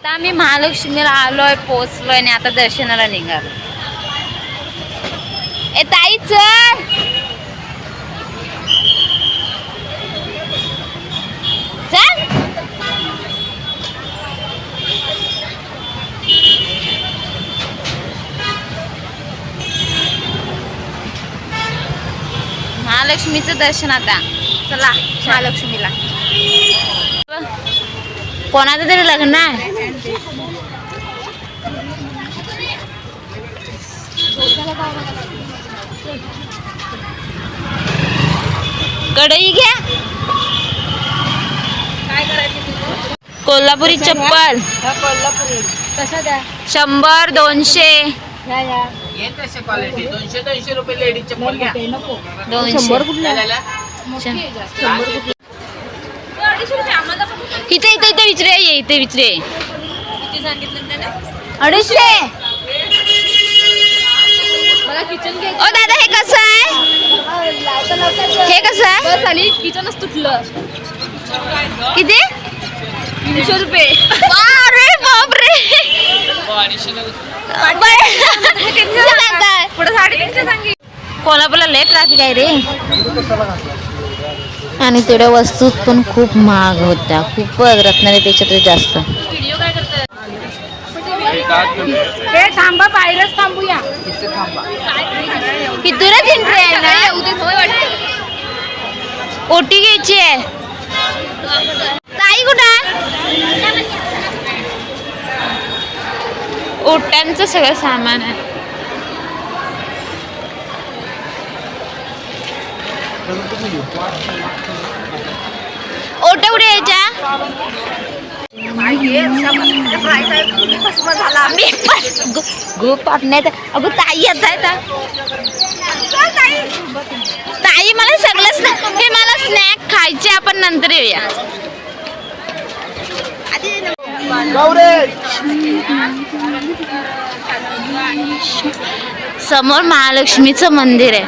आता आम्ही महालक्ष्मीला आलोय, पोचलोय आणि आता दर्शनाला निघालो. ए ताई चल. चल. महालक्ष्मीचं दर्शन आता. चला महालक्ष्मीला. कोणाचं तरी लग्न आहे. कढई घ्या. काय करायचं? कोल्हापुरी चप्पल. कोल्हापुरी कशा द्या? 100 200. क्वालिटी 200 रुपये लेडीज चप्पल घ्या. 200 इथे इथे इथे विचारे. इथे विचारे. किती सांगितलं त्याने? 250. ओ दादा हे कसं आहे? हे कसं आहे? बस आली किचनच तुटलं. किती? 300 रुपये. अरे बापरे. पुढे 350 सांगितलं. कोल्हापूरला लय ट्रॅफिक आहे रे. आणि तेवढ्या वस्तू पण खूप महाग होत्या. खूपच रत्नागिरीपेक्षा तरी जास्त. व्हिडिओ काय करतात? हे थांबा, बाहेरच थांबूया. इथूनच एंट्री आहे ना? उद्या वाटतं. ओटी घ्यायची आहे. ताई कुठं? ओट्यांचं सगळं सामान आहे. ओट्या कुठे यायच्या? Group partner. अगं ताई येत आहे. ताई मला सगळं हे मला स्नॅक खायचे. आपण नंतर येऊया. समोर महालक्ष्मीचं मंदिर आहे.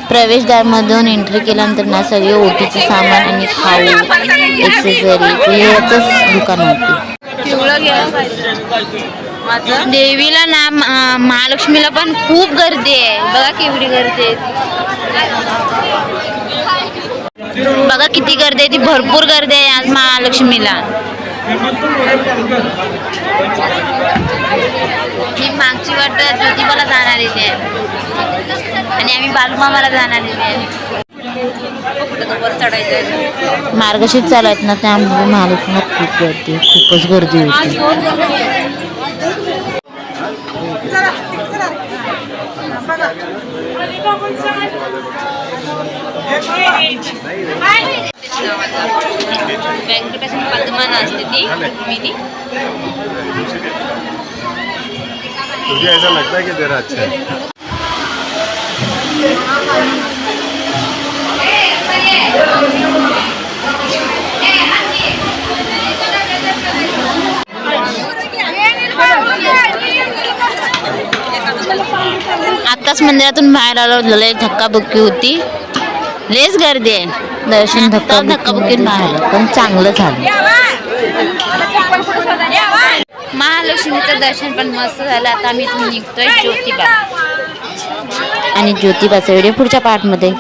प्रवेशद्वार मधून एंट्री केल्यानंतर ना सगळे ओटीचे सामान आणि खाऊ एक्सेसरी याचंच दुकान होते. देवीला ना महालक्ष्मीला पण खूप गर्दी आहे. बघा केवढी गर्दी आहे. बघा किती गर्दी आहे. ती भरपूर गर्दी आहे आज महालक्ष्मीला. ही मागची वाट ज्योतिबाला जाणारी आहे आणि आम्ही बालूमामाला जाणारी आहे. मार्गशीर्ष चालू आहेत ना, त्यामुळे महालक्ष्मीला खूप गर्दी, खूपच गर्दी होती. व्यंकटेश्वर पद्मान असते ती मिनी. तुझे ऐसा लगता है कि तेरा अच्छा है. आत्ताच मंदिरातून बाहेर आलो. लय धक्काबुक्की होती. लेस गर्दी आहे. दर्शन धक्काबुक्की बाहेर पण चांगलं झालं. महालक्ष्मीचं दर्शन पण मस्त झालं. आता आम्ही इथून निघतोय ज्योतिबा. आणि ज्योतिबाचा व्हिडिओ पुढच्या पार्टमध्ये.